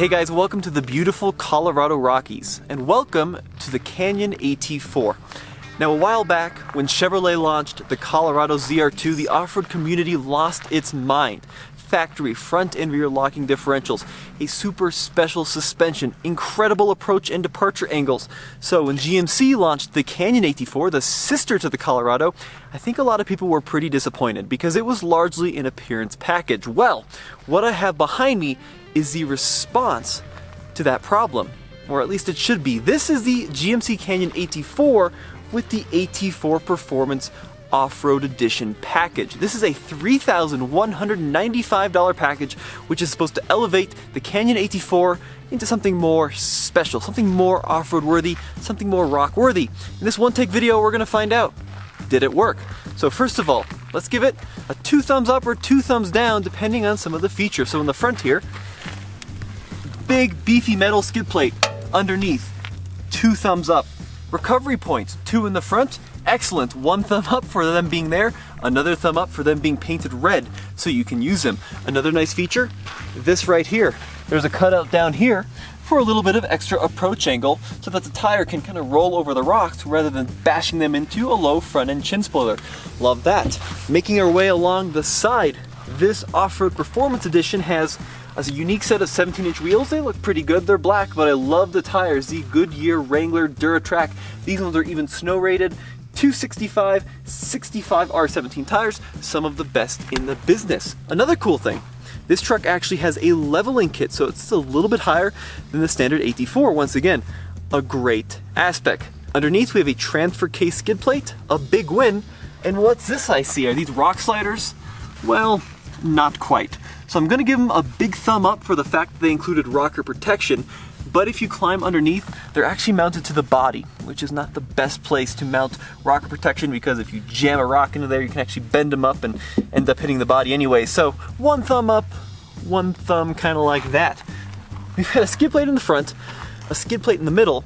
Hey guys, welcome to the beautiful Colorado Rockies, and welcome to the Canyon AT4. Now a while back, when Chevrolet launched the Colorado ZR2, the off-road community lost its mind. Factory front and rear locking differentials, a super special suspension, incredible approach and departure angles. So when GMC launched the Canyon AT4, the sister to the Colorado, I think a lot of people were pretty disappointed because it was largely an appearance package. Well, what I have behind me is the response to that problem, or at least it should be. This is the GMC Canyon AT4 with the AT4 Performance Off-Road Edition package. This is a $3,195 package, which is supposed to elevate the Canyon AT4 into something more special, something more off-road worthy, something more rock worthy. In this one-take video, we're gonna find out, did it work? So first of all, let's give it a 2 thumbs up or 2 thumbs down, depending on some of the features. So in the front here, big beefy metal skid plate. Underneath, 2 thumbs up. Recovery points, 2 in the front, excellent. 1 thumb up for them being there, another thumb up for them being painted red so you can use them. Another nice feature, this right here. There's a cutout down here for a little bit of extra approach angle so that the tire can kind of roll over the rocks rather than bashing them into a low front end chin spoiler. Love that. Making our way along the side, this Off-Road Performance Edition has a unique set of 17-inch wheels. They look pretty good. They're black, but I love the tires. The Goodyear Wrangler Duratrack. These ones are even snow rated. 265, 65 R17 tires, some of the best in the business. Another cool thing, this truck actually has a leveling kit, so it's a little bit higher than the standard AT4. Once again, a great aspect. Underneath we have a transfer case skid plate, a big win. And what's this I see? Are these rock sliders? Well, not quite. So I'm gonna give them a big thumb up for the fact that they included rocker protection, but if you climb underneath, they're actually mounted to the body, which is not the best place to mount rocker protection because if you jam a rock into there, you can actually bend them up and end up hitting the body anyway. So 1 thumb up, 1 thumb kind of like that. We've got a skid plate in the front, a skid plate in the middle,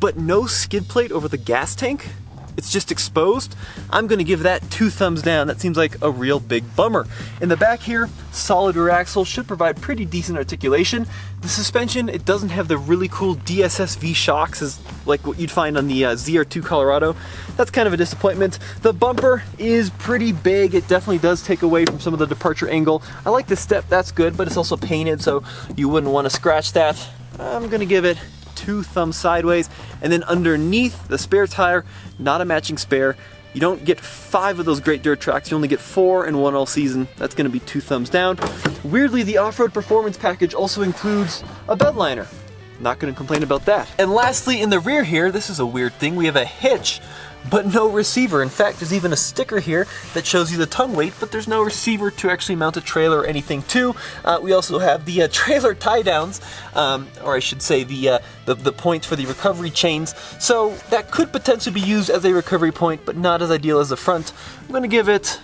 but no skid plate over the gas tank. It's just exposed. I'm gonna give that 2 thumbs down. That seems like a real big bummer. In the back here, solid rear axle should provide pretty decent articulation. The suspension, it doesn't have the really cool DSS V shocks as like what you'd find on the ZR2 Colorado. That's kind of a disappointment. The bumper is pretty big. It definitely does take away from some of the departure angle. I like the step, that's good, but it's also painted, so you wouldn't want to scratch that. I'm gonna give it 2 thumbs sideways. And then underneath the spare tire, not a matching spare. You don't get 5 of those great dirt tracks, you only get 4 in one all season. That's gonna be 2 thumbs down. Weirdly, the off-road performance package also includes a bed liner. Not gonna complain about that. And lastly, in the rear here, this is a weird thing, we have a hitch, but no receiver. In fact, there's even a sticker here that shows you the tongue weight, but there's no receiver to actually mount a trailer or anything to. We also have the trailer tie downs, or I should say the points for the recovery chains. So that could potentially be used as a recovery point, but not as ideal as the front. I'm gonna give it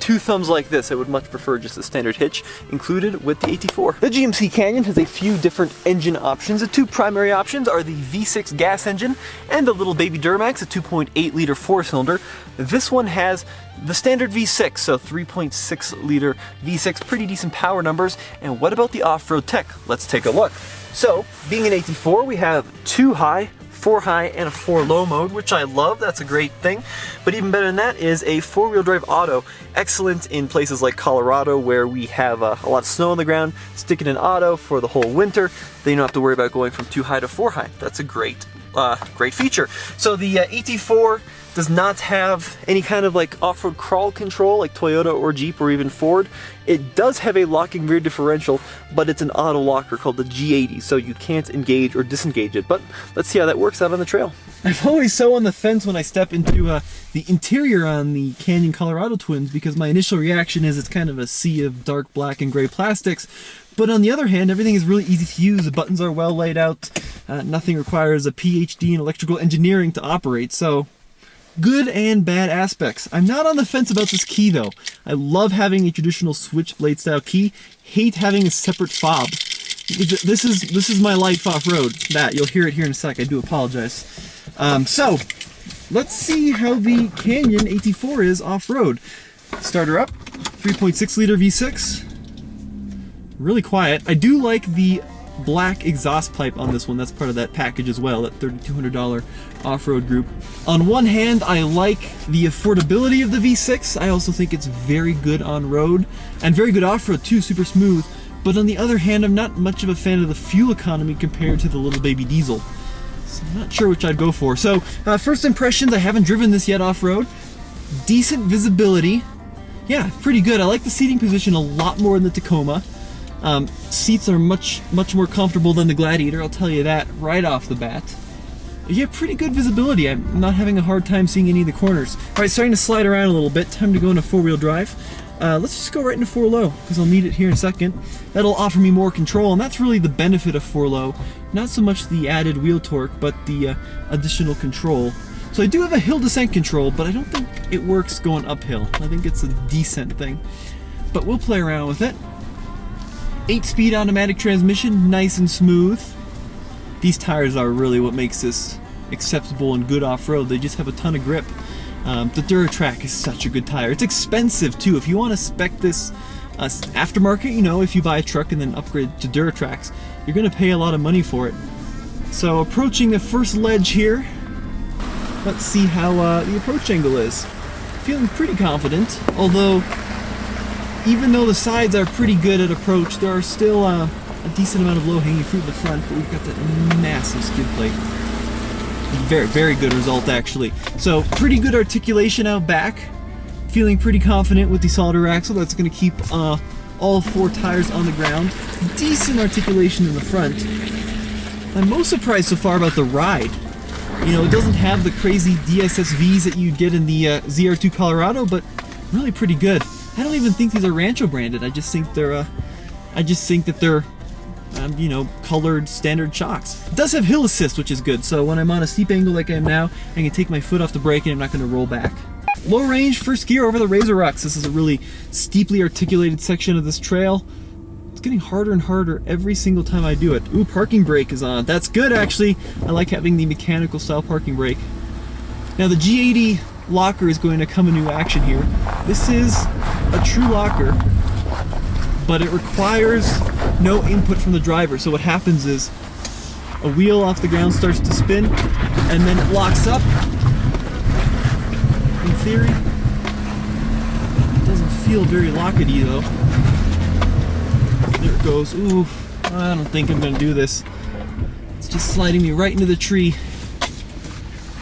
2 thumbs like this. I would much prefer just the standard hitch included with the AT4. The GMC Canyon has a few different engine options. The 2 primary options are the V6 gas engine and the little baby Duramax, a 2.8 liter 4-cylinder. This one has the standard V6, so 3.6 liter V6, pretty decent power numbers. And what about the off-road tech? Let's take a look. So, being an AT4, we have 2 high, 4 high, and a 4 low mode, which I love. That's a great thing. But even better than that is a 4-wheel drive auto. Excellent in places like Colorado where we have a lot of snow on the ground. Stick it in auto for the whole winter. Then you don't have to worry about going from 2 high to 4 high. That's a great feature. So the AT4 does not have any kind of like off-road crawl control like Toyota or Jeep or even Ford. It does have a locking rear differential, but it's an auto locker called the G80, so you can't engage or disengage it. But let's see how that works out on the trail. I'm always so on the fence when I step into the interior on the Canyon Colorado Twins because my initial reaction is it's kind of a sea of dark black and gray plastics. But on the other hand, everything is really easy to use. The buttons are well laid out. Nothing requires a PhD in electrical engineering to operate, so good and bad aspects. I'm not on the fence about this key though. I love having a traditional switchblade style key. Hate having a separate fob. This is my life off-road. You'll hear it here in a sec. I do apologize. So let's see how the Canyon AT4 is off-road. Start her up. 3.6 liter V6. really quiet. I do like the black exhaust pipe on this one. That's part of that package as well, that $3,200 off-road group. On one hand, I like the affordability of the V6. I also think it's very good on road and very good off-road too, super smooth. But on the other hand, I'm not much of a fan of the fuel economy compared to the little baby diesel. So I'm not sure which I'd go for. So first impressions, I haven't driven this yet off-road. Decent visibility. Yeah, pretty good. I like the seating position a lot more than the Tacoma. Seats are much more comfortable than the Gladiator, I'll tell you that right off the bat. Yeah, pretty good visibility. I'm not having a hard time seeing any of the corners. Alright, starting to slide around a little bit. Time to go into four-wheel drive. Let's just go right into 4-low, because I'll need it here in a second. That'll offer me more control, and that's really the benefit of 4-low. Not so much the added wheel torque, but the additional control. So I do have a hill descent control, but I don't think it works going uphill. I think it's a descent thing. But we'll play around with it. 8-speed automatic transmission, nice and smooth. These tires are really what makes this acceptable and good off-road. They just have a ton of grip. The Duratrack is such a good tire. It's expensive too. If you want to spec this aftermarket, you know, if you buy a truck and then upgrade to Duratracks, you're going to pay a lot of money for it. So approaching the first ledge here. Let's see how the approach angle is. Feeling pretty confident, although even though the sides are pretty good at approach, there are still a decent amount of low-hanging fruit in the front, but we've got that massive skid plate. Very good result, actually. So, pretty good articulation out back. Feeling pretty confident with the solid rear axle. That's going to keep all four tires on the ground. Decent articulation in the front. I'm most surprised so far about the ride. You know, it doesn't have the crazy DSSVs that you'd get in the ZR2 Colorado, but really pretty good. I don't even think these are Rancho branded. I just think they're you know, colored standard shocks. It does have hill assist, which is good. So when I'm on a steep angle like I am now, I can take my foot off the brake and I'm not going to roll back. Low range, first gear over the Razor Rocks. This is a really steeply articulated section of this trail. It's getting harder and harder every single time I do it. Ooh, parking brake is on. That's good, actually. I like having the mechanical style parking brake. Now the G80 locker is going to come into action here. This is a true locker, but it requires no input from the driver. So what happens is a wheel off the ground starts to spin and then it locks up. In theory, it doesn't feel very lockety though. There it goes. Ooh, I don't think I'm gonna do this. It's just sliding me right into the tree.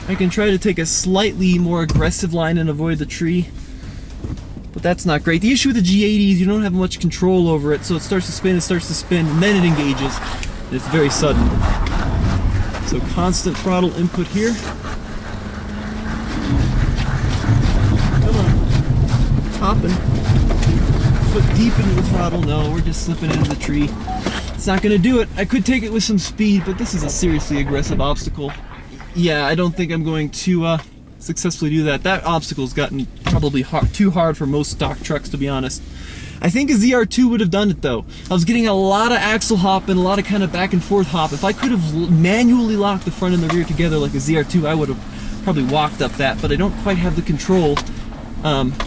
I can try to take a slightly more aggressive line and avoid the tree, but that's not great. The issue with the G80 is you don't have much control over it, so it starts to spin, and then it engages. And it's very sudden. So constant throttle input here. Come on. Hopping. Foot deep into the throttle. No, we're just slipping into the tree. It's not going to do it. I could take it with some speed, but this is a seriously aggressive obstacle. Yeah, I don't think I'm going to successfully do that. That obstacle's gotten probably too hard for most stock trucks, to be honest. I think a ZR2 would have done it though. I was getting a lot of axle hop and a lot of kind of back and forth hop. If I could have manually locked the front and the rear together like a ZR2, I would have probably walked up that, but I don't quite have the control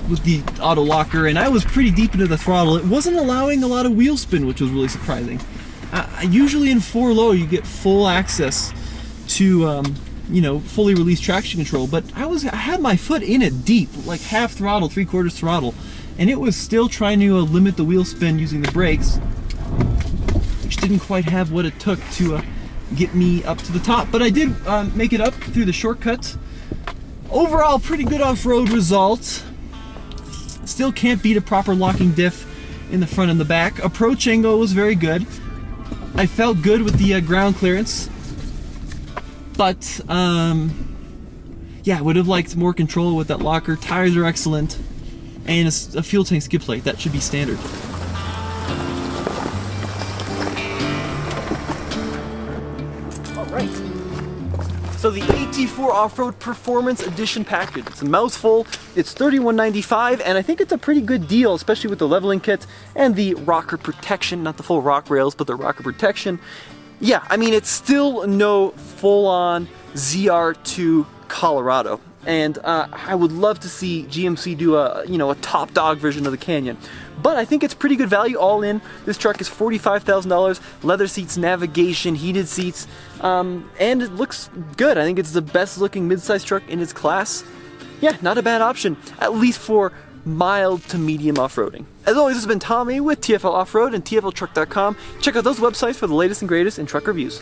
with the auto locker, and I was pretty deep into the throttle. It wasn't allowing a lot of wheel spin, which was really surprising. Usually in 4-low you get full access to you know, fully released traction control, but I had my foot in it deep, like half throttle, 3/4 throttle, and it was still trying to limit the wheel spin using the brakes, which didn't quite have what it took to get me up to the top. But I did make it up through the shortcuts. Overall, pretty good off-road result. Still can't beat a proper locking diff in the front and the back. Approach angle was very good. I felt good with the ground clearance. But, yeah, I would have liked more control with that locker. Tires are excellent. And a fuel tank skid plate. That should be standard. Alright. So the AT4 Off-Road Performance Edition package. It's a mouthful. It's $31.95, and I think it's a pretty good deal, especially with the leveling kit and the rocker protection. Not the full rock rails, but the rocker protection. Yeah, I mean, it's still no full-on ZR2 Colorado, and I would love to see GMC do a top dog version of the Canyon. but I think it's pretty good value all in. This truck is $45,000, leather seats, navigation, heated seats, and it looks good. I think it's the best looking midsize truck in its class. Yeah, not a bad option, at least for mild to medium off-roading. As always, this has been Tommy with TFL Off-Road and TFLtruck.com. Check out those websites for the latest and greatest in truck reviews.